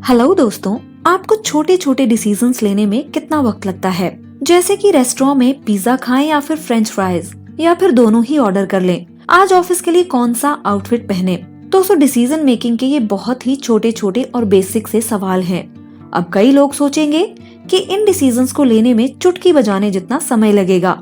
Hello दोस्तों, आपको छोटे छोटे डिसीजंस लेने में कितना वक्त लगता है? जैसे कि रेस्टोरेंट में पिज्जा खाएं या फिर फ्रेंच फ्राइज, या फिर दोनों ही ऑर्डर कर लें। आज ऑफिस के लिए कौन सा आउटफिट पहने। दोस्तों, डिसीजन मेकिंग के ये बहुत ही छोटे छोटे और बेसिक से सवाल हैं। अब कई लोग सोचेंगे कि इन डिसीजंस को लेने में चुटकी बजाने जितना समय लगेगा,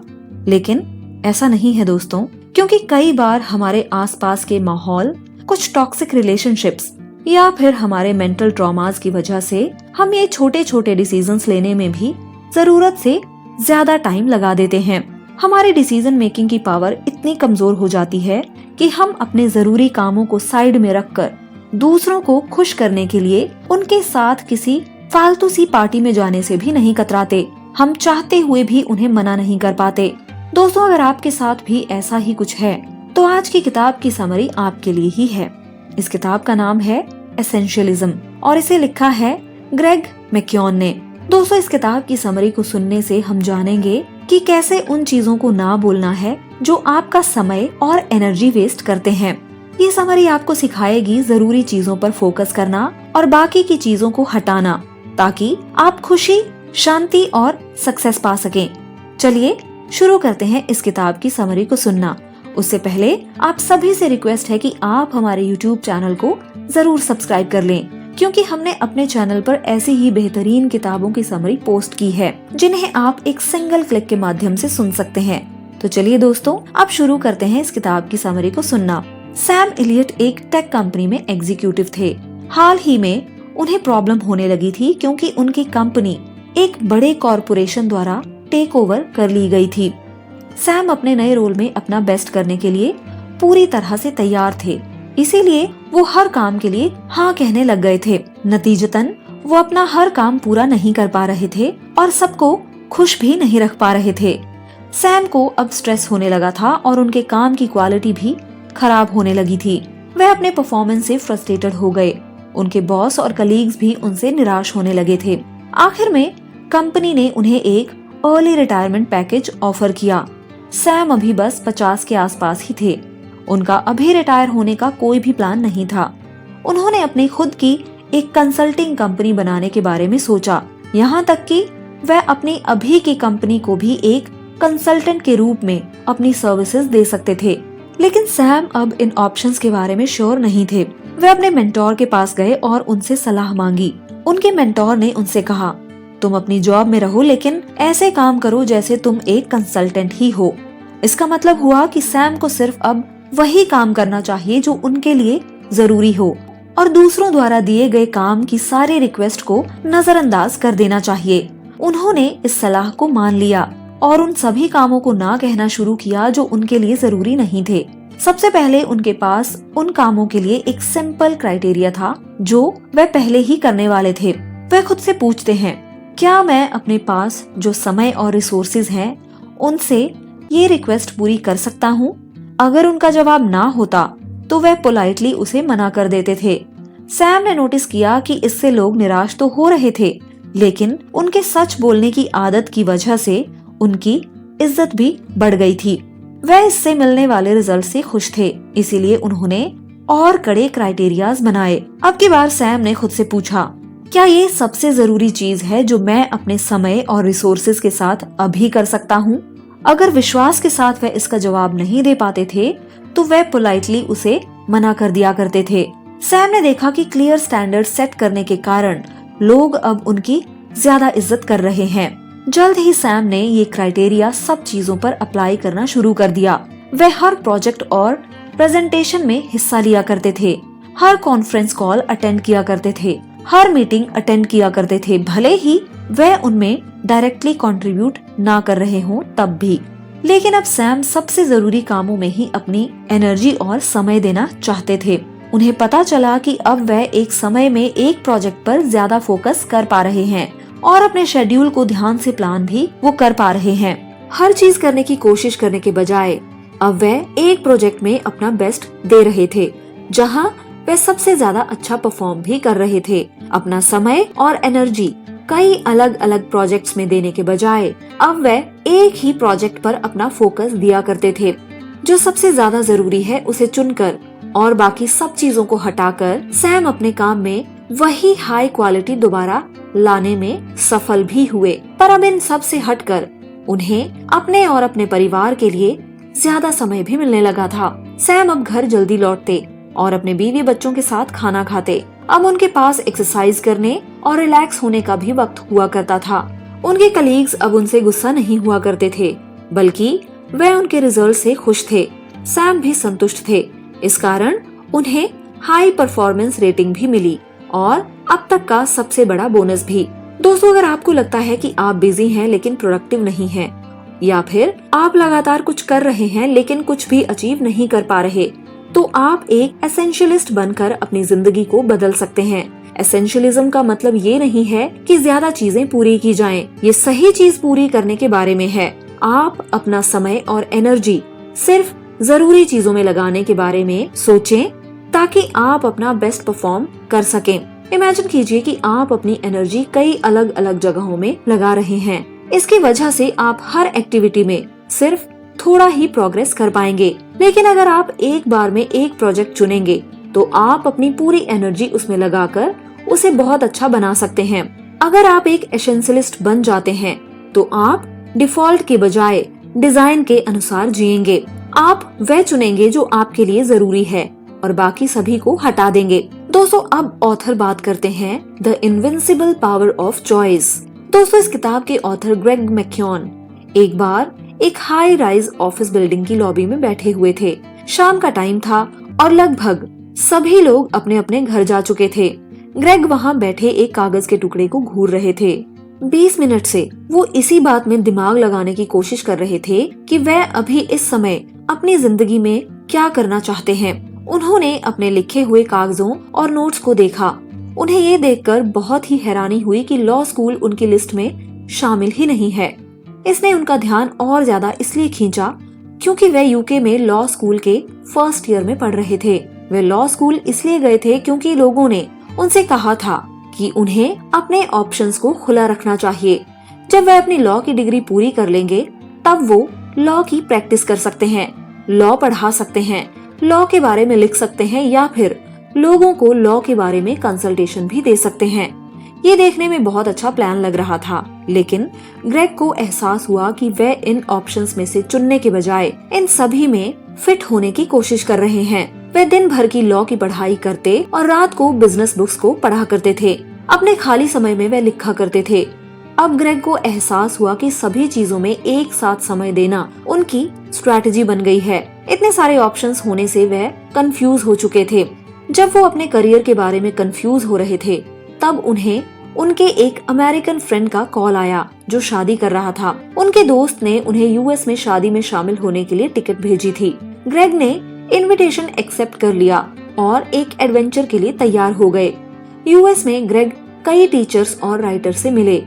लेकिन ऐसा नहीं है दोस्तों, क्योंकि कई बार हमारे आसपास के माहौल, कुछ टॉक्सिक रिलेशनशिप्स या फिर हमारे मेंटल ट्रॉमास की वजह से हम ये छोटे छोटे डिसीजंस लेने में भी जरूरत से ज्यादा टाइम लगा देते हैं। हमारी डिसीजन मेकिंग की पावर इतनी कमजोर हो जाती है कि हम अपने जरूरी कामों को साइड में रखकर दूसरों को खुश करने के लिए उनके साथ किसी फालतू सी पार्टी में जाने से भी नहीं कतराते। हम चाहते हुए भी उन्हें मना नहीं कर पाते। दोस्तों, अगर आपके साथ भी ऐसा ही कुछ है तो आज की किताब की समरी आपके लिए ही है। इस किताब का नाम है एसेंशियलिज्म और इसे लिखा है ग्रेग मैक्योन ने। दोस्तों, इस किताब की समरी को सुनने से हम जानेंगे कि कैसे उन चीजों को ना बोलना है जो आपका समय और एनर्जी वेस्ट करते हैं। ये समरी आपको सिखाएगी जरूरी चीजों पर फोकस करना और बाकी की चीजों को हटाना, ताकि आप खुशी, शांति और सक्सेस पा सकें। चलिए शुरू करते हैं इस किताब की समरी को सुनना। उससे पहले आप सभी से रिक्वेस्ट है कि आप हमारे YouTube चैनल को जरूर सब्सक्राइब कर लें, क्योंकि हमने अपने चैनल पर ऐसी ही बेहतरीन किताबों की समरी पोस्ट की है जिन्हें आप एक सिंगल क्लिक के माध्यम से सुन सकते हैं। तो चलिए दोस्तों, अब शुरू करते हैं इस किताब की समरी को सुनना। सैम एलियट एक टेक कंपनी में एग्जीक्यूटिव थे। हाल ही में उन्हें प्रॉब्लम होने लगी थी क्योंकि उनकी कंपनी एक बड़े कॉरपोरेशन द्वारा टेक ओवर कर ली गई थी। सैम अपने नए रोल में अपना बेस्ट करने के लिए पूरी तरह से तैयार थे, इसीलिए वो हर काम के लिए हाँ कहने लग गए थे। नतीजतन वो अपना हर काम पूरा नहीं कर पा रहे थे और सबको खुश भी नहीं रख पा रहे थे। सैम को अब स्ट्रेस होने लगा था और उनके काम की क्वालिटी भी खराब होने लगी थी। वह अपने परफॉर्मेंस से फ्रस्ट्रेटेड हो गए। उनके बॉस और कलीग्स भी उनसे निराश होने लगे थे। आखिर में कंपनी ने उन्हें एक अर्ली रिटायरमेंट पैकेज ऑफर किया। सैम अभी बस 50 के आसपास ही थे। उनका अभी रिटायर होने का कोई भी प्लान नहीं था। उन्होंने अपनी खुद की एक कंसल्टिंग कंपनी बनाने के बारे में सोचा, यहाँ तक कि वह अपनी अभी की कंपनी को भी एक कंसल्टेंट के रूप में अपनी सर्विसेज दे सकते थे। लेकिन सैम अब इन ऑप्शंस के बारे में श्योर नहीं थे। वह अपने मेंटोर के पास गए और उनसे सलाह मांगी। उनके मेंटोर ने उनसे कहा, तुम अपनी जॉब में रहो, लेकिन ऐसे काम करो जैसे तुम एक कंसल्टेंट ही हो। इसका मतलब हुआ कि सैम को सिर्फ अब वही काम करना चाहिए जो उनके लिए जरूरी हो और दूसरों द्वारा दिए गए काम की सारी रिक्वेस्ट को नजरअंदाज कर देना चाहिए। उन्होंने इस सलाह को मान लिया और उन सभी कामों को ना कहना शुरू किया जो उनके लिए जरूरी नहीं थे। सबसे पहले उनके पास उन कामों के लिए एक सिंपल क्राइटेरिया था जो वह पहले ही करने वाले थे। वह खुद से पूछते हैं, क्या मैं अपने पास जो समय और रिसोर्सेज हैं उनसे ये रिक्वेस्ट पूरी कर सकता हूँ? अगर उनका जवाब ना होता तो वह पोलाइटली उसे मना कर देते थे। सैम ने नोटिस किया कि इससे लोग निराश तो हो रहे थे, लेकिन उनके सच बोलने की आदत की वजह से उनकी इज्जत भी बढ़ गई थी। वह इससे मिलने वाले रिजल्ट से खुश थे, इसीलिए उन्होंने और कड़े क्राइटेरियाज बनाए। अब की बार सैम ने खुद से पूछा, क्या ये सबसे जरूरी चीज है जो मैं अपने समय और रिसोर्सेज के साथ अभी कर सकता हूँ? अगर विश्वास के साथ वह इसका जवाब नहीं दे पाते थे तो वह पोलाइटली उसे मना कर दिया करते थे। सैम ने देखा कि क्लियर स्टैंडर्ड सेट करने के कारण लोग अब उनकी ज्यादा इज्जत कर रहे हैं। जल्द ही सैम ने ये क्राइटेरिया सब चीजों पर अप्लाई करना शुरू कर दिया। वह हर प्रोजेक्ट और प्रेजेंटेशन में हिस्सा लिया करते थे, हर कॉन्फ्रेंस कॉल अटेंड किया करते थे, हर मीटिंग अटेंड किया करते थे, भले ही वह उनमें डायरेक्टली कंट्रीब्यूट ना कर रहे हों तब भी। लेकिन अब सैम सबसे जरूरी कामों में ही अपनी एनर्जी और समय देना चाहते थे। उन्हें पता चला कि अब वह एक समय में एक प्रोजेक्ट पर ज्यादा फोकस कर पा रहे हैं और अपने शेड्यूल को ध्यान से प्लान भी वो कर पा रहे हैं। हर चीज करने की कोशिश करने के बजाय अब वह एक प्रोजेक्ट में अपना बेस्ट दे रहे थे, जहाँ वह सबसे ज्यादा अच्छा परफॉर्म भी कर रहे थे। अपना समय और एनर्जी कई अलग अलग प्रोजेक्ट्स में देने के बजाय अब वह एक ही प्रोजेक्ट पर अपना फोकस दिया करते थे। जो सबसे ज्यादा जरूरी है उसे चुनकर और बाकी सब चीजों को हटाकर सैम अपने काम में वही हाई क्वालिटी दोबारा लाने में सफल भी हुए। पर अब इन सब से हटकर उन्हें अपने और अपने परिवार के लिए ज्यादा समय भी मिलने लगा था। सैम अब घर जल्दी लौटते और अपने बीवी बच्चों के साथ खाना खाते। अब उनके पास एक्सरसाइज करने और रिलैक्स होने का भी वक्त हुआ करता था। उनके कलीग्स अब उनसे गुस्सा नहीं हुआ करते थे, बल्कि वे उनके रिजल्ट से खुश थे। सैम भी संतुष्ट थे। इस कारण उन्हें हाई परफॉर्मेंस रेटिंग भी मिली और अब तक का सबसे बड़ा बोनस भी। दोस्तों, अगर आपको लगता है कि आप बिजी हैं लेकिन प्रोडक्टिव नहीं हैं, या फिर आप लगातार कुछ कर रहे हैं लेकिन कुछ भी अचीव नहीं कर पा रहे, तो आप एक एसेंशियलिस्ट बनकर अपनी जिंदगी को बदल सकते हैं। एसेंशियलिज्म का मतलब ये नहीं है कि ज्यादा चीजें पूरी की जाएं। ये सही चीज पूरी करने के बारे में है। आप अपना समय और एनर्जी सिर्फ जरूरी चीजों में लगाने के बारे में सोचें, ताकि आप अपना बेस्ट परफॉर्म कर सकें। इमेजिन कीजिए कि आप अपनी एनर्जी कई अलग अलग जगहों में लगा रहे हैं। इसकी वजह से आप हर एक्टिविटी में सिर्फ थोड़ा ही प्रोग्रेस कर पाएंगे। लेकिन अगर आप एक बार में एक प्रोजेक्ट चुनेंगे, तो आप अपनी पूरी एनर्जी उसमें लगाकर उसे बहुत अच्छा बना सकते हैं। अगर आप एक एसेंशियलिस्ट बन जाते हैं, तो आप डिफॉल्ट के बजाय डिजाइन के अनुसार जिएंगे। आप वह चुनेंगे जो आपके लिए जरूरी है और बाकी सभी को हटा देंगे। दोस्तों, अब ऑथर बात करते हैं the invincible power of choice. दोस्तों, इस किताब के ऑथर ग्रेग मैक्यून एक बार एक हाई राइज ऑफिस बिल्डिंग की लॉबी में बैठे हुए थे। शाम का टाइम था और लगभग सभी लोग अपने अपने घर जा चुके थे। ग्रेग वहाँ बैठे एक कागज के टुकड़े को घूर रहे थे। 20 मिनट से वो इसी बात में दिमाग लगाने की कोशिश कर रहे थे कि वह अभी इस समय अपनी जिंदगी में क्या करना चाहते हैं। उन्होंने अपने लिखे हुए कागजों और नोट्स को देखा। उन्हें ये देखकर बहुत ही हैरानी हुई कि लॉ स्कूल उनकी लिस्ट में शामिल ही नहीं है। इसने उनका ध्यान और ज्यादा इसलिए खींचा क्योंकि वे यूके में लॉ स्कूल के फर्स्ट ईयर में पढ़ रहे थे। वे लॉ स्कूल इसलिए गए थे क्योंकि लोगों ने उनसे कहा था कि उन्हें अपने ऑप्शंस को खुला रखना चाहिए। जब वे अपनी लॉ की डिग्री पूरी कर लेंगे, तब वो लॉ की प्रैक्टिस कर सकते हैं, लॉ पढ़ा सकते हैं, लॉ के बारे में लिख सकते हैं या फिर लोगों को लॉ के बारे में कंसल्टेशन भी दे सकते हैं। ये देखने में बहुत अच्छा प्लान लग रहा था, लेकिन ग्रेग को एहसास हुआ कि वे इन ऑप्शंस में से चुनने के बजाय इन सभी में फिट होने की कोशिश कर रहे हैं। वे दिन भर की लॉ की पढ़ाई करते और रात को बिजनेस बुक्स को पढ़ा करते थे। अपने खाली समय में वे लिखा करते थे। अब ग्रेग को एहसास हुआ कि सभी चीजों में एक साथ समय देना उनकी स्ट्रैटेजी बन गई है। इतने सारे ऑप्शंस होने से वे कंफ्यूज हो चुके थे। जब वो अपने करियर के बारे में कंफ्यूज हो रहे थे, तब उन्हें उनके एक अमेरिकन फ्रेंड का कॉल आया जो शादी कर रहा था। उनके दोस्त ने उन्हें यूएस में शादी में शामिल होने के लिए टिकट भेजी थी। ग्रेग ने इनविटेशन एक्सेप्ट कर लिया और एक एडवेंचर के लिए तैयार हो गए। यूएस में ग्रेग कई टीचर्स और राइटर से मिले।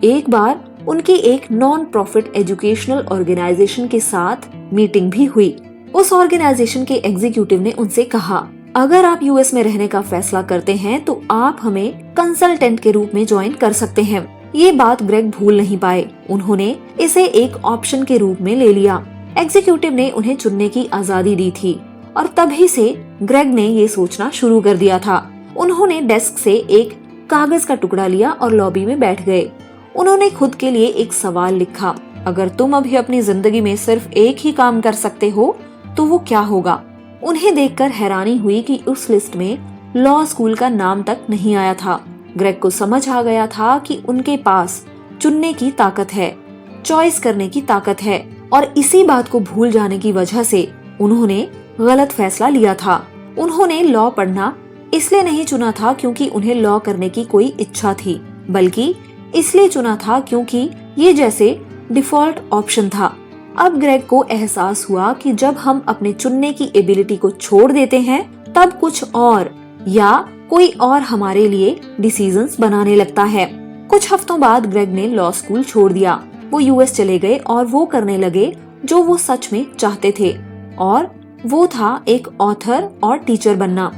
एक बार उनकी एक नॉन प्रॉफिट एजुकेशनल ऑर्गेनाइजेशन के साथ मीटिंग भी हुई। उस ऑर्गेनाइजेशन के एग्जीक्यूटिव ने उनसे कहा, अगर आप यूएस में रहने का फैसला करते हैं तो आप हमें कंसल्टेंट के रूप में ज्वाइन कर सकते हैं। ये बात ग्रेग भूल नहीं पाए। उन्होंने इसे एक ऑप्शन के रूप में ले लिया। एग्जीक्यूटिव ने उन्हें चुनने की आजादी दी थी और तभी से ग्रेग ने ये सोचना शुरू कर दिया था। उन्होंने डेस्क से एक कागज का टुकड़ा लिया और लॉबी में बैठ गए। उन्होंने खुद के लिए एक सवाल लिखा, अगर तुम अभी अपनी जिंदगी में सिर्फ एक ही काम कर सकते हो तो वो क्या होगा। उन्हें देखकर हैरानी हुई कि उस लिस्ट में लॉ स्कूल का नाम तक नहीं आया था। ग्रेग को समझ आ गया था कि उनके पास चुनने की ताकत है, चॉइस करने की ताकत है, और इसी बात को भूल जाने की वजह से उन्होंने गलत फैसला लिया था। उन्होंने लॉ पढ़ना इसलिए नहीं चुना था क्योंकि उन्हें लॉ करने की कोई इच्छा थी, बल्कि इसलिए चुना था क्योंकि ये जैसे डिफॉल्ट ऑप्शन था। अब ग्रेग को एहसास हुआ कि जब हम अपने चुनने की एबिलिटी को छोड़ देते हैं, तब कुछ और या कोई और हमारे लिए डिसीजंस बनाने लगता है। कुछ हफ्तों बाद ग्रेग ने लॉ स्कूल छोड़ दिया। वो यूएस चले गए और वो करने लगे जो वो सच में चाहते थे, और वो था एक ऑथर और टीचर बनना।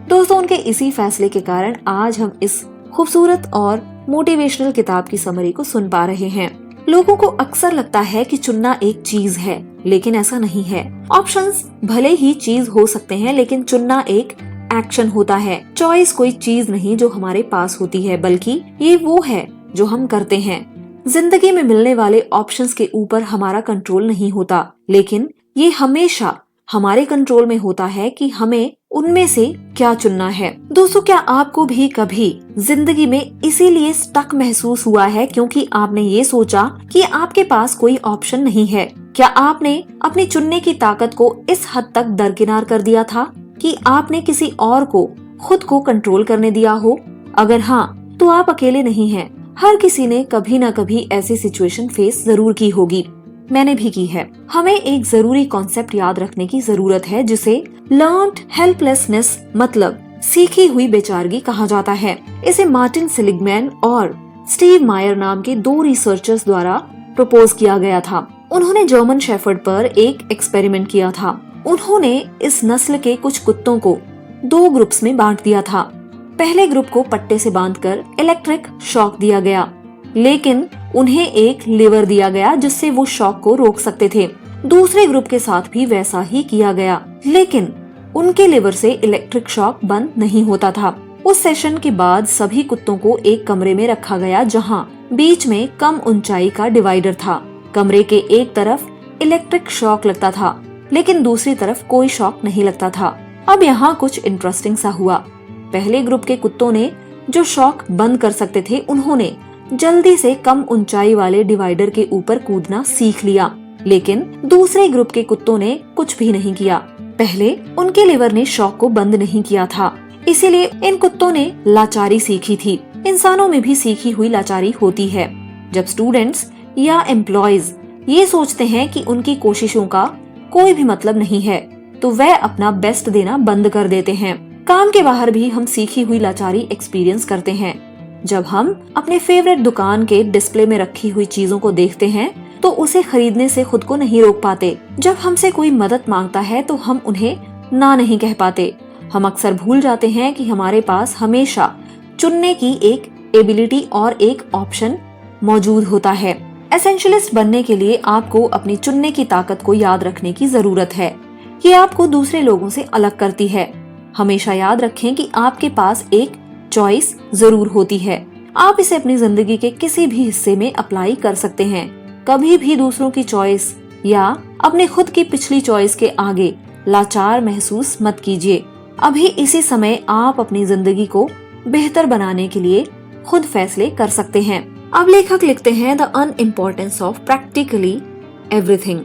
दोस्तों, उनके इसी फैसले के कारण आज हम इस खूबसूरत और मोटिवेशनल किताब की समरी को सुन पा रहे हैं। लोगों को अक्सर लगता है कि चुनना एक चीज है, लेकिन ऐसा नहीं है। ऑप्शंस भले ही चीज हो सकते हैं, लेकिन चुनना एक एक्शन होता है। चॉइस कोई चीज नहीं जो हमारे पास होती है, बल्कि ये वो है जो हम करते हैं। जिंदगी में मिलने वाले ऑप्शंस के ऊपर हमारा कंट्रोल नहीं होता, लेकिन ये हमेशा हमारे कंट्रोल में होता है कि हमें उनमें से क्या चुनना है। दोस्तों, क्या आपको भी कभी जिंदगी में इसीलिए स्टक महसूस हुआ है क्योंकि आपने ये सोचा कि आपके पास कोई ऑप्शन नहीं है? क्या आपने अपनी चुनने की ताकत को इस हद तक दरकिनार कर दिया था कि आपने किसी और को खुद को कंट्रोल करने दिया हो? अगर हाँ, तो आप अकेले नहीं हैं। हर किसी ने कभी न कभी ऐसी सिचुएशन फेस जरूर की होगी। मैंने भी की है। हमें एक जरूरी कॉन्सेप्ट याद रखने की जरूरत है, जिसे लर्न्ड हेल्पलेसनेस मतलब सीखी हुई बेचारगी कहा जाता है। इसे मार्टिन सेलिगमैन और स्टीव मायर नाम के 2 रिसर्चर्स द्वारा प्रपोज किया गया था। उन्होंने जर्मन शेफर्ड पर एक एक्सपेरिमेंट किया था। उन्होंने इस नस्ल के कुछ कुत्तों को 2 ग्रुप्स में बांट दिया था। पहले ग्रुप को पट्टे से बांधकर इलेक्ट्रिक शॉक दिया गया, लेकिन उन्हें एक लीवर दिया गया जिससे वो शॉक को रोक सकते थे। दूसरे ग्रुप के साथ भी वैसा ही किया गया, लेकिन उनके लीवर से इलेक्ट्रिक शॉक बंद नहीं होता था। उस सेशन के बाद सभी कुत्तों को एक कमरे में रखा गया, जहां बीच में कम ऊंचाई का डिवाइडर था। कमरे के एक तरफ इलेक्ट्रिक शॉक लगता था, लेकिन दूसरी तरफ कोई शॉक नहीं लगता था। अब यहाँ कुछ इंटरेस्टिंग सा हुआ। पहले ग्रुप के कुत्तों ने जो शॉक बंद कर सकते थे, उन्होंने जल्दी से कम ऊंचाई वाले डिवाइडर के ऊपर कूदना सीख लिया, लेकिन दूसरे ग्रुप के कुत्तों ने कुछ भी नहीं किया। पहले उनके लिवर ने शॉक को बंद नहीं किया था, इसीलिए इन कुत्तों ने लाचारी सीखी थी। इंसानों में भी सीखी हुई लाचारी होती है। जब स्टूडेंट्स या एम्प्लॉयज ये सोचते हैं कि उनकी कोशिशों का कोई भी मतलब नहीं है, तो वह अपना बेस्ट देना बंद कर देते हैं। काम के बाहर भी हम सीखी हुई लाचारी एक्सपीरियंस करते हैं। जब हम अपने फेवरेट दुकान के डिस्प्ले में रखी हुई चीजों को देखते हैं, तो उसे खरीदने से खुद को नहीं रोक पाते। जब हमसे कोई मदद मांगता है तो हम उन्हें ना नहीं कह पाते। हम अक्सर भूल जाते हैं कि हमारे पास हमेशा चुनने की एक एबिलिटी और एक ऑप्शन मौजूद होता है। एसेंशियलिस्ट बनने के लिए आपको अपनी चुनने की ताकत को याद रखने की जरूरत है। ये आपको दूसरे लोगों से अलग करती है। हमेशा याद रखें कि आपके पास एक चॉइस जरूर होती है। आप इसे अपनी जिंदगी के किसी भी हिस्से में अप्लाई कर सकते हैं। कभी भी दूसरों की चॉइस या अपने खुद की पिछली चॉइस के आगे लाचार महसूस मत कीजिए। अभी इसी समय आप अपनी जिंदगी को बेहतर बनाने के लिए खुद फैसले कर सकते हैं। अब लेखक लिखते हैं, the unimportance of practically everything.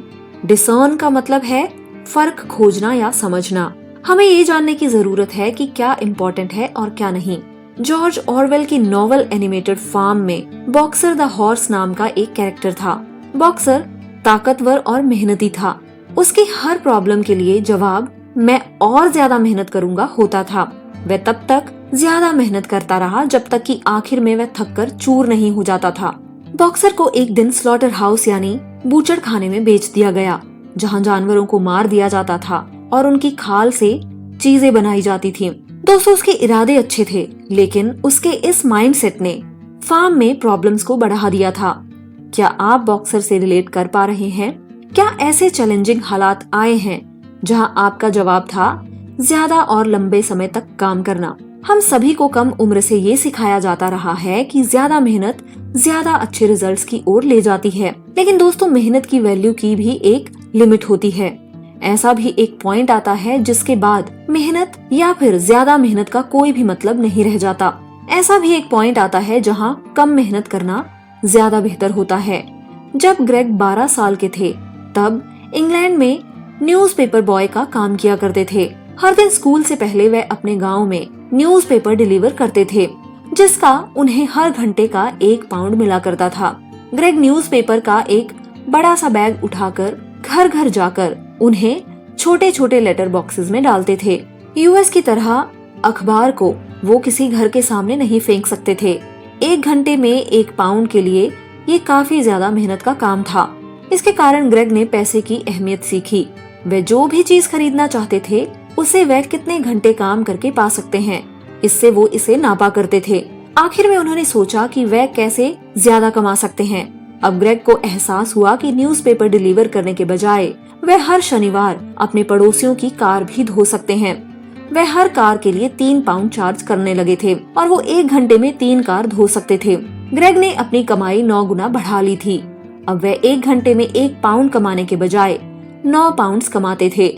Discern का मतलब है फर्क खोजना या समझना। हमें ये जानने की जरूरत है कि क्या इम्पोर्टेंट है और क्या नहीं। जॉर्ज ऑरवेल की नॉवल एनिमेटेड फार्म में बॉक्सर द हॉर्स नाम का एक कैरेक्टर था। बॉक्सर ताकतवर और मेहनती था। उसकी हर प्रॉब्लम के लिए जवाब मैं और ज्यादा मेहनत करूंगा होता था। वह तब तक ज्यादा मेहनत करता रहा जब तक कि आखिर में वह थककर चूर नहीं हो जाता था। बॉक्सर को एक दिन स्लॉटर हाउस यानी बूचड़ खाने में बेच दिया गया, जहां जानवरों को मार दिया जाता था और उनकी खाल से चीजें बनाई जाती थी। दोस्तों, उसके इरादे अच्छे थे, लेकिन उसके इस माइंडसेट ने फार्म में प्रॉब्लम्स को बढ़ा दिया था। क्या आप बॉक्सर से रिलेट कर पा रहे हैं? क्या ऐसे चैलेंजिंग हालात आए हैं जहां आपका जवाब था ज्यादा और लंबे समय तक काम करना? हम सभी को कम उम्र से ये सिखाया जाता रहा है कि ज्यादा मेहनत ज्यादा अच्छे रिजल्ट्स की ओर ले जाती है, लेकिन दोस्तों, मेहनत की वैल्यू की भी एक लिमिट होती है। ऐसा भी एक पॉइंट आता है जिसके बाद मेहनत या फिर ज्यादा मेहनत का कोई भी मतलब नहीं रह जाता। ऐसा भी एक पॉइंट आता है जहां कम मेहनत करना ज्यादा बेहतर होता है। जब ग्रेग 12 साल के थे, तब इंग्लैंड में न्यूज़पेपर बॉय का काम किया करते थे। हर दिन स्कूल से पहले वह अपने गांव में न्यूज़पेपर डिलीवर करते थे, जिसका उन्हें हर घंटे का 1 पाउंड मिला करता था। ग्रेग न्यूज़पेपर का एक बड़ा सा बैग उठाकर घर घर जाकर उन्हें छोटे छोटे लेटर बॉक्सेस में डालते थे। यूएस की तरह अखबार को वो किसी घर के सामने नहीं फेंक सकते थे। 1 घंटे में 1 पाउंड के लिए ये काफी ज्यादा मेहनत का काम था। इसके कारण ग्रेग ने पैसे की अहमियत सीखी। वे जो भी चीज खरीदना चाहते थे, उसे वह कितने घंटे काम करके पा सकते हैं, इससे वो इसे नापा करते थे। आखिर में उन्होंने सोचा कि वह कैसे ज्यादा कमा सकते हैं। अब ग्रेग को एहसास हुआ कि न्यूज़पेपर डिलीवर करने के बजाय वह हर शनिवार अपने पड़ोसियों की कार भी धो सकते हैं। वह हर कार के लिए 3 पाउंड चार्ज करने लगे थे और वो 1 घंटे में 3 कार धो सकते थे। ग्रेग ने अपनी कमाई 9 गुना बढ़ा ली थी। अब वह 1 घंटे में 1 पाउंड कमाने के बजाय 9 पाउंड कमाते थे।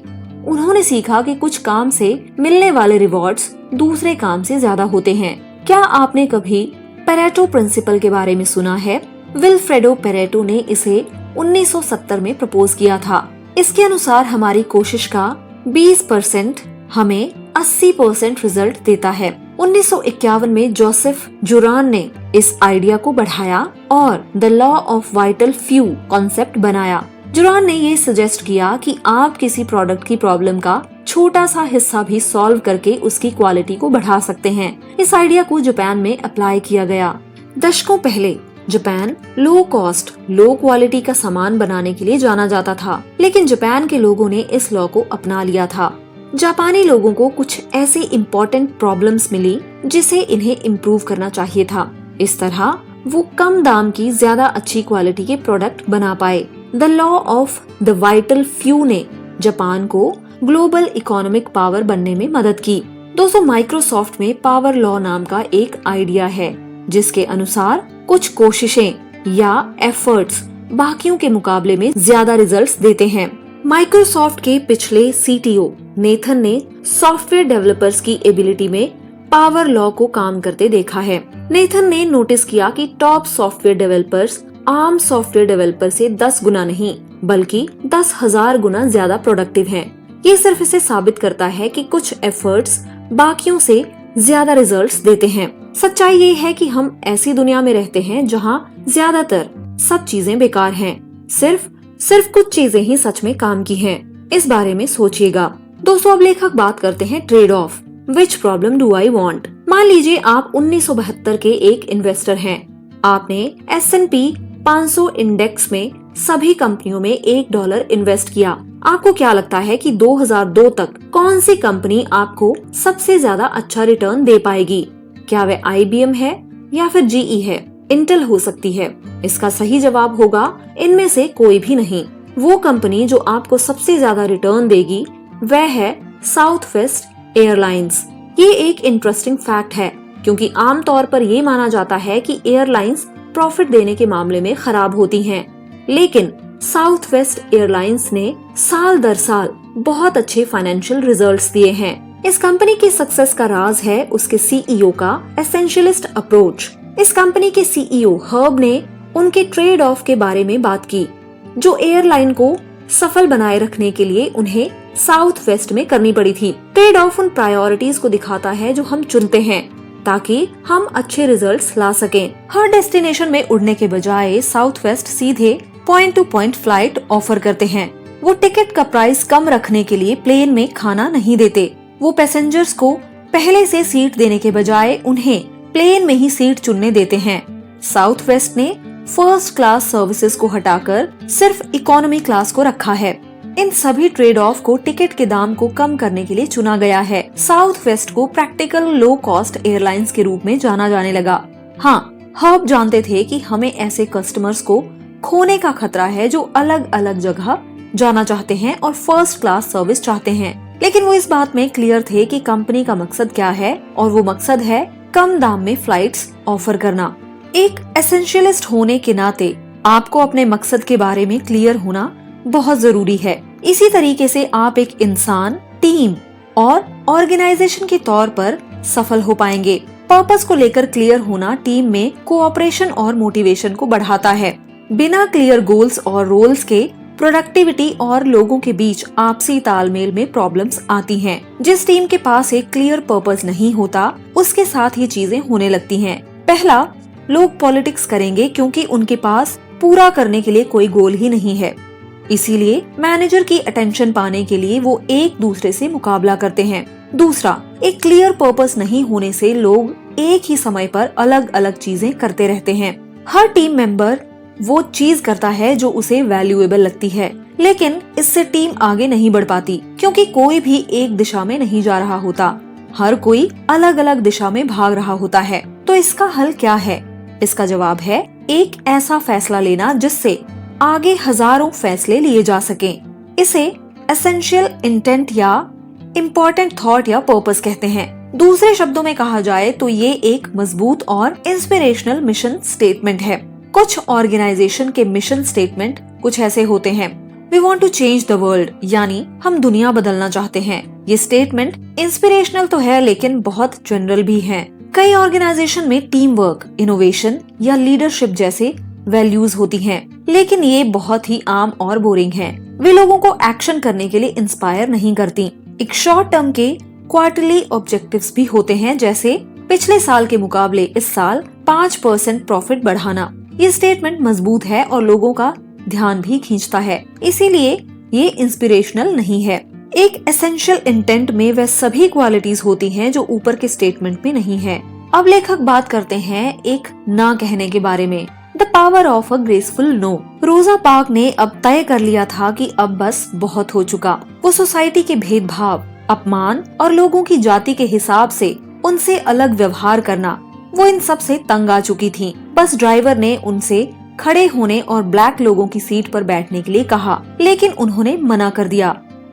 उन्होंने सीखा कि कुछ काम से मिलने वाले रिवॉर्ड्स दूसरे काम से ज्यादा होते हैं। क्या आपने कभी पेरेटो प्रिंसिपल के बारे में सुना है? विल्फ्रेडो पेरेटो ने इसे 1970 में प्रपोज किया था। इसके अनुसार हमारी कोशिश का 20% हमें 80% रिजल्ट देता है। 1951 में जोसेफ जुरान ने इस आइडिया को बढ़ाया और the law of vital few concept बनाया। जुरान ने ये सजेस्ट किया कि आप किसी प्रोडक्ट की प्रॉब्लम का छोटा सा हिस्सा भी सॉल्व करके उसकी क्वालिटी को बढ़ा सकते हैं। इस आइडिया को जापान में अप्लाई किया गया। दशकों पहले Japan low cost low quality का सामान बनाने के लिए जाना जाता था, लेकिन जापान के लोगों ने इस लॉ को अपना लिया था। जापानी लोगों को कुछ ऐसी इम्पोर्टेंट प्रॉब्लम्स मिली जिसे इन्हें इम्प्रूव करना चाहिए था। इस तरह वो कम दाम की ज्यादा अच्छी क्वालिटी के प्रोडक्ट बना पाए। The law of the vital few ने जापान को ग्लोबल इकोनॉमिक पावर बनने में मदद की। दोस्तों, माइक्रोसॉफ्ट में पावर लॉ नाम का एक आइडिया है जिसके अनुसार कुछ कोशिशें या एफर्ट्स बाकियों के मुकाबले में ज्यादा रिजल्ट्स देते हैं। माइक्रोसॉफ्ट के पिछले सीटीओ नेथन ने सॉफ्टवेयर डेवलपर्स की एबिलिटी में पावर लॉ को काम करते देखा है। नेथन ने नोटिस किया कि टॉप सॉफ्टवेयर डेवलपर्स आम सॉफ्टवेयर डेवलपर से 10 गुना नहीं बल्कि 10,000 गुना ज्यादा प्रोडक्टिव हैं। ये सिर्फ इसे साबित करता है कि कुछ एफर्ट्स बाकियों से ज्यादा रिजल्ट्स देते हैं। सच्चाई ये है कि हम ऐसी दुनिया में रहते हैं जहां ज्यादातर सब चीजें बेकार हैं। सिर्फ कुछ चीजें ही सच में काम की हैं। इस बारे में सोचिएगा। दोस्तों, अब लेखक बात करते हैं trade off. Which problem do I want? मान लीजिए आप 1972 के एक इन्वेस्टर हैं। आपने S&P 500 इंडेक्स में सभी कंपनियों में $1 इन्वेस्ट किया। आपको क्या लगता है कि 2002 तक कौन सी कंपनी आपको सबसे ज्यादा अच्छा रिटर्न दे पाएगी? क्या वह IBM है या फिर GE है, इंटेल हो सकती है? इसका सही जवाब होगा इनमें से कोई भी नहीं। वो कंपनी जो आपको सबसे ज्यादा रिटर्न देगी वह है साउथवेस्ट एयरलाइंस। ये एक इंटरेस्टिंग फैक्ट है क्योंकि आमतौर पर ये माना जाता है कि एयरलाइंस प्रॉफिट देने के मामले में खराब होती हैं, लेकिन साउथवेस्ट एयरलाइंस ने साल दर साल बहुत अच्छे फाइनेंशियल रिजल्ट्स दिए हैं। इस कंपनी की सक्सेस का राज है उसके CEO का एसेंशियलिस्ट अप्रोच। इस कंपनी के CEO हर्ब ने उनके ट्रेड ऑफ के बारे में बात की जो एयरलाइन को सफल बनाए रखने के लिए उन्हें साउथ वेस्ट में करनी पड़ी थी। ट्रेड ऑफ उन प्रायोरिटीज को दिखाता है जो हम चुनते हैं ताकि हम अच्छे रिजल्ट्स ला सकें। हर डेस्टिनेशन में उड़ने के बजाय साउथ वेस्ट सीधे point two point flight offer करते हैं। वो टिकट का प्राइस कम रखने के लिए प्लेन में खाना नहीं देते। वो पैसेंजर्स को पहले से सीट देने के बजाय उन्हें प्लेन में ही सीट चुनने देते हैं। साउथ वेस्ट ने फर्स्ट क्लास सर्विसेज को हटाकर सिर्फ इकोनॉमी क्लास को रखा है। इन सभी ट्रेड ऑफ को टिकट के दाम को कम करने के लिए चुना गया है। साउथ वेस्ट को प्रैक्टिकल लो कॉस्ट एयरलाइंस के रूप में जाना जाने लगा। हाँ, हर्ब जानते थे कि हमें ऐसे कस्टमर्स को खोने का खतरा है जो अलग अलग जगह जाना चाहते हैं और फर्स्ट क्लास सर्विस चाहते हैं, लेकिन वो इस बात में क्लियर थे कि कंपनी का मकसद क्या है, और वो मकसद है कम दाम में फ्लाइट्स ऑफर करना। एक एसेंशियलिस्ट होने के नाते आपको अपने मकसद के बारे में क्लियर होना बहुत जरूरी है। इसी तरीके से आप एक इंसान, टीम और ऑर्गेनाइजेशन के तौर पर सफल हो पाएंगे। पर्पस को लेकर क्लियर होना टीम में कोऑपरेशन और मोटिवेशन को बढ़ाता है। बिना क्लियर गोल्स और रोल्स के प्रोडक्टिविटी और लोगों के बीच आपसी तालमेल में प्रॉब्लम्स आती हैं। जिस टीम के पास एक क्लियर पर्पस नहीं होता उसके साथ ये चीजें होने लगती हैं। पहला, लोग पॉलिटिक्स करेंगे क्योंकि उनके पास पूरा करने के लिए कोई गोल ही नहीं है। इसीलिए मैनेजर की अटेंशन पाने के लिए वो एक दूसरे से मुकाबला करते हैं। दूसरा, एक क्लियर पर्पस नहीं होने से लोग एक ही समय पर अलग अलग चीजें करते रहते हैं। हर टीम मेंबर वो चीज करता है जो उसे वैल्यूएबल लगती है, लेकिन इससे टीम आगे नहीं बढ़ पाती क्योंकि कोई भी एक दिशा में नहीं जा रहा होता। हर कोई अलग अलग दिशा में भाग रहा होता है। तो इसका हल क्या है? इसका जवाब है एक ऐसा फैसला लेना जिससे आगे हजारों फैसले लिए जा सकें। इसे एसेंशियल इंटेंट या इम्पोर्टेंट थॉट या पर्पस कहते हैं। दूसरे शब्दों में कहा जाए तो ये एक मजबूत और इंस्पिरेशनल मिशन स्टेटमेंट है। कुछ ऑर्गेनाइजेशन के मिशन स्टेटमेंट कुछ ऐसे होते हैं। We want to change the world, यानी हम दुनिया बदलना चाहते हैं। ये स्टेटमेंट इंस्पिरेशनल तो है लेकिन बहुत जनरल भी है। कई ऑर्गेनाइजेशन में टीम वर्क, इनोवेशन या लीडरशिप जैसे वैल्यूज होती हैं, लेकिन ये बहुत ही आम और बोरिंग हैं। वे लोगों को एक्शन करने के लिए इंस्पायर नहीं करती। एक शॉर्ट टर्म के क्वार्टरली ऑब्जेक्टिव्स भी होते हैं, जैसे पिछले साल के मुकाबले इस साल 5% प्रॉफिट बढ़ाना। ये स्टेटमेंट मजबूत है और लोगों का ध्यान भी खींचता है, इसीलिए ये इंस्पिरेशनल नहीं है। एक एसेंशियल इंटेंट में वह सभी क्वालिटीज होती हैं जो ऊपर के स्टेटमेंट में नहीं है। अब लेखक बात करते हैं एक ना कहने के बारे में। The power of a graceful no. Rosa Park ने अब तय कर लिया था कि अब बस बहुत हो चुका। वो सोसाइटी के भेदभाव, अपमान और लोगों की जाति के हिसाब से उनसे अलग व्यवहार करना, वो इन सब से तंग आ चुकी थी। बस ड्राइवर ने उनसे खड़े होने और ब्लैक लोगों की सीट पर बैठने के लिए कहा, लेकिन उन्होंने मना कर दिया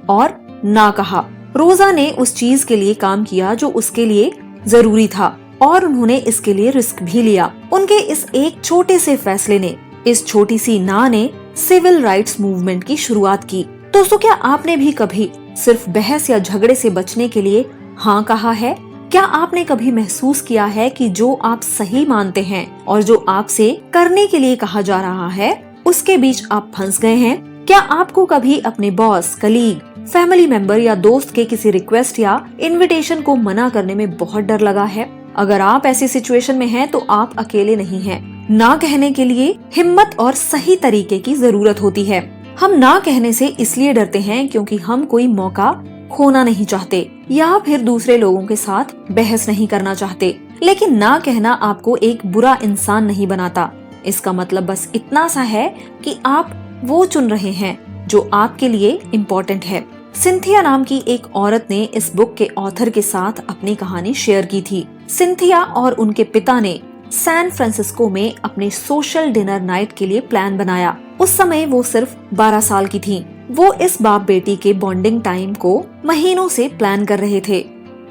और ना कहा। रोजा ने उस चीज के लिए काम किया जो उसके लिए जरूरी था और उन्होंने इसके लिए रिस्क भी लिया। उनके इस एक छोटे से फैसले ने, इस छोटी सी ना ने सिविल राइट्स मूवमेंट की शुरुआत की। दोस्तों, क्या आपने भी कभी सिर्फ बहस या झगड़े से बचने के लिए हाँ कहा है? क्या आपने कभी महसूस किया है कि जो आप सही मानते हैं और जो आपसे करने के लिए कहा जा रहा है, उसके बीच आप फंस गए हैं? क्या आपको कभी अपने बॉस, कलीग, फैमिली मेंबर या दोस्त के किसी रिक्वेस्ट या इनविटेशन को मना करने में बहुत डर लगा है? अगर आप ऐसी सिचुएशन में हैं तो आप अकेले नहीं हैं। ना कहने के लिए हिम्मत और सही तरीके की जरूरत होती है। हम ना कहने से इसलिए डरते हैं क्योंकि हम कोई मौका खोना नहीं चाहते या फिर दूसरे लोगों के साथ बहस नहीं करना चाहते। लेकिन ना कहना आपको एक बुरा इंसान नहीं बनाता। इसका मतलब बस इतना सा है कि आप वो चुन रहे हैं जो आपके लिए इम्पोर्टेंट है। सिंथिया नाम की एक औरत ने इस बुक के ऑथर के साथ अपनी कहानी शेयर की थी। सिंथिया और उनके पिता ने सैन फ्रांसिस्को में अपने सोशल डिनर नाइट के लिए प्लान बनाया। उस समय वो सिर्फ 12 साल की थी। वो इस बाप बेटी के बॉन्डिंग टाइम को महीनों से प्लान कर रहे थे।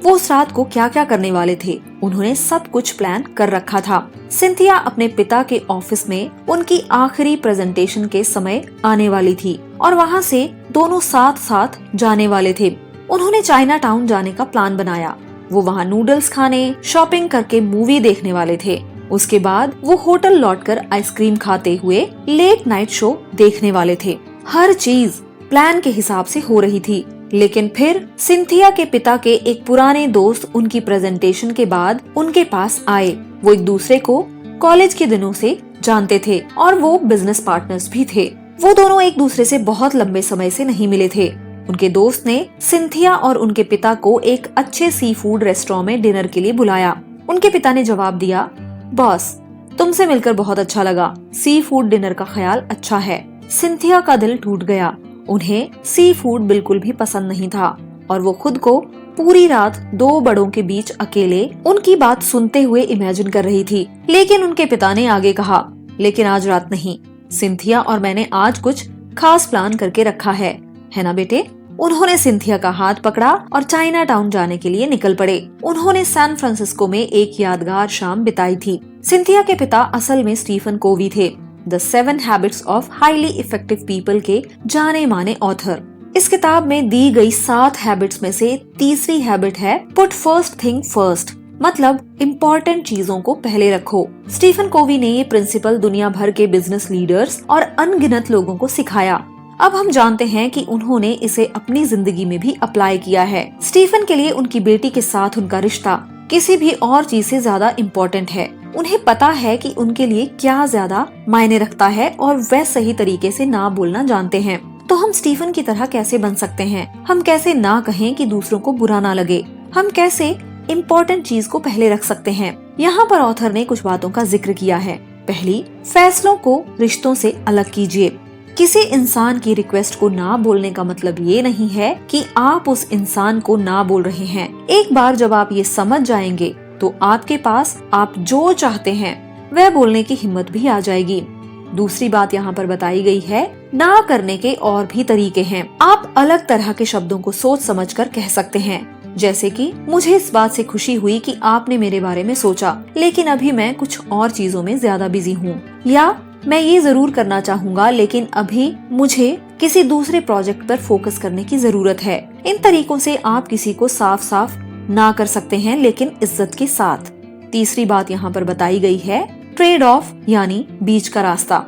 वो उस रात को क्या क्या करने वाले थे, उन्होंने सब कुछ प्लान कर रखा था। सिंथिया अपने पिता के ऑफिस में उनकी आखिरी प्रेजेंटेशन के समय आने वाली थी और वहाँ से दोनों साथ साथ जाने वाले थे। उन्होंने चाइना टाउन जाने का प्लान बनाया। वो वहाँ नूडल्स खाने, शॉपिंग करके मूवी देखने वाले थे। उसके बाद वो होटल लौटकर आइसक्रीम खाते हुए लेट नाइट शो देखने वाले थे। हर चीज प्लान के हिसाब से हो रही थी। लेकिन फिर सिंथिया के पिता के एक पुराने दोस्त उनकी प्रेजेंटेशन के बाद उनके पास आए। वो एक दूसरे को कॉलेज के दिनों से जानते थे और वो बिजनेस पार्टनर्स भी थे। वो दोनों एक दूसरे से बहुत लंबे समय से नहीं मिले थे। उनके दोस्त ने सिंथिया और उनके पिता को एक अच्छे सी फूड रेस्टोरेंट में डिनर के लिए बुलाया। उनके पिता ने जवाब दिया, बॉस तुमसे मिलकर बहुत अच्छा लगा, सी फूड डिनर का ख्याल अच्छा है। सिंथिया का दिल टूट गया। उन्हें सी फूड बिल्कुल भी पसंद नहीं था और वो खुद को पूरी रात दो बड़ों के बीच अकेले उनकी बात सुनते हुए इमेजिन कर रही थी। लेकिन उनके पिता ने आगे कहा, लेकिन आज रात नहीं, सिंथिया और मैंने आज कुछ खास प्लान करके रखा है ना बेटे? उन्होंने सिंथिया का हाथ पकड़ा और चाइना टाउन जाने के लिए निकल पड़े। उन्होंने सैन फ्रांसिस्को में एक यादगार शाम बिताई थी। सिंथिया के पिता असल में स्टीफन कोवी थे, the 7 habits of highly effective people के जाने माने ऑथर। इस किताब में दी गई 7 हैबिट्स में से तीसरी हैबिट है पुट फर्स्ट थिंग फर्स्ट, मतलब इम्पोर्टेंट चीजों को पहले रखो। स्टीफन कोवी ने ये प्रिंसिपल दुनिया भर के बिजनेस लीडर्स और अनगिनत लोगों को सिखाया। अब हम जानते हैं कि उन्होंने इसे अपनी जिंदगी में भी अप्लाई किया है। स्टीफन के लिए उनकी बेटी के साथ उनका रिश्ता किसी भी और चीज से ज्यादा इम्पोर्टेंट है। उन्हें पता है कि उनके लिए क्या ज्यादा मायने रखता है और वह सही तरीके से ना बोलना जानते हैं। तो हम स्टीफन की तरह कैसे बन सकते हैं? हम कैसे ना कहें कि दूसरों को बुरा ना लगे? हम कैसे इम्पोर्टेंट चीज को पहले रख सकते हैं? यहाँ पर ऑथर ने कुछ बातों का जिक्र किया है। पहली, फैसलों को रिश्तों से अलग कीजिए। किसी इंसान की रिक्वेस्ट को ना बोलने का मतलब ये नहीं है कि आप उस इंसान को ना बोल रहे हैं। एक बार जब आप ये समझ जाएंगे तो आपके पास आप जो चाहते हैं वह बोलने की हिम्मत भी आ जाएगी। दूसरी बात यहाँ पर बताई गई है, ना करने के और भी तरीके हैं। आप अलग तरह के शब्दों को सोच समझकर कह सकते हैं, जैसे कि मुझे इस बात से खुशी हुई कि आपने मेरे बारे में सोचा, लेकिन अभी मैं कुछ और चीजों में ज्यादा बिजी हूँ। या मैं ये जरूर करना चाहूँगा, लेकिन अभी मुझे किसी दूसरे प्रोजेक्ट पर फोकस करने की जरूरत है। इन तरीकों से आप किसी को साफ साफ ना कर सकते हैं, लेकिन इज्जत के साथ। तीसरी बात यहाँ पर बताई गई है, ट्रेड ऑफ यानी बीच का रास्ता।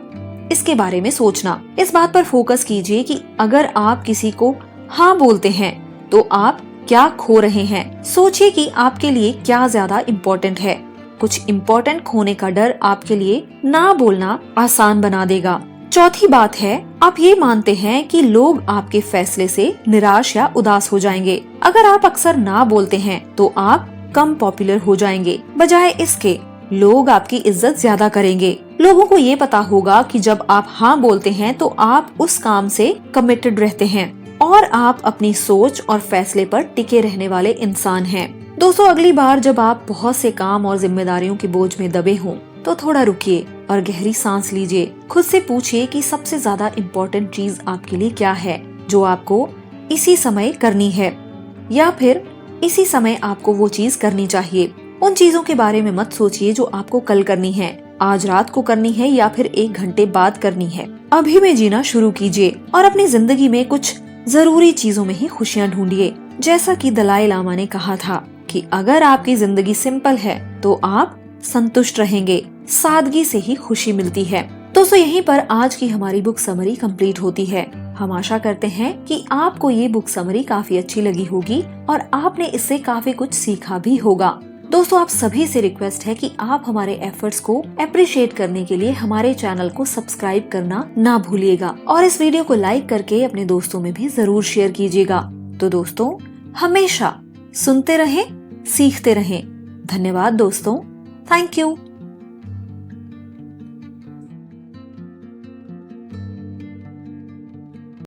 इसके बारे में सोचना। इस बात पर फोकस कीजिए कि अगर आप किसी को हाँ बोलते हैं तो आप क्या खो रहे हैं। सोचिए कि आपके लिए क्या ज्यादा इम्पोर्टेंट है। कुछ इम्पोर्टेंट खोने का डर आपके लिए ना बोलना आसान बना देगा। चौथी बात है, आप ये मानते हैं कि लोग आपके फैसले से निराश या उदास हो जाएंगे। अगर आप अक्सर ना बोलते हैं तो आप कम पॉपुलर हो जाएंगे। बजाय इसके लोग आपकी इज्जत ज्यादा करेंगे। लोगों को ये पता होगा कि जब आप हाँ बोलते हैं तो आप उस काम से कमिटेड रहते हैं और आप अपनी सोच और फैसले पर टिके रहने वाले इंसान हैं। दोस्तों, अगली बार जब आप बहुत से काम और जिम्मेदारियों के बोझ में दबे हों तो थोड़ा रुकिए और गहरी सांस लीजिए। खुद से पूछिए कि सबसे ज्यादा इम्पोर्टेंट चीज आपके लिए क्या है, जो आपको इसी समय करनी है, या फिर इसी समय आपको वो चीज करनी चाहिए। उन चीजों के बारे में मत सोचिए जो आपको कल करनी है, आज रात को करनी है या फिर 1 घंटे बाद करनी है। अभी में जीना शुरू कीजिए और अपनी जिंदगी में कुछ जरूरी चीजों में ही खुशियाँ ढूंढिए। जैसा कि दलाई लामा ने कहा था कि अगर आपकी जिंदगी सिंपल है तो आप संतुष्ट रहेंगे। सादगी से ही खुशी मिलती है। दोस्तों, यहीं पर आज की हमारी बुक समरी कंप्लीट होती है। हम आशा करते हैं कि आपको ये बुक समरी काफी अच्छी लगी होगी और आपने इससे काफी कुछ सीखा भी होगा। दोस्तों, आप सभी से रिक्वेस्ट है कि आप हमारे एफर्ट्स को अप्रिशिएट करने के लिए हमारे चैनल को सब्सक्राइब करना ना भूलिएगा और इस वीडियो को लाइक करके अपने दोस्तों में भी जरूर शेयर कीजिएगा। तो दोस्तों, हमेशा सुनते रहें, सीखते रहें। धन्यवाद दोस्तों। Thank you.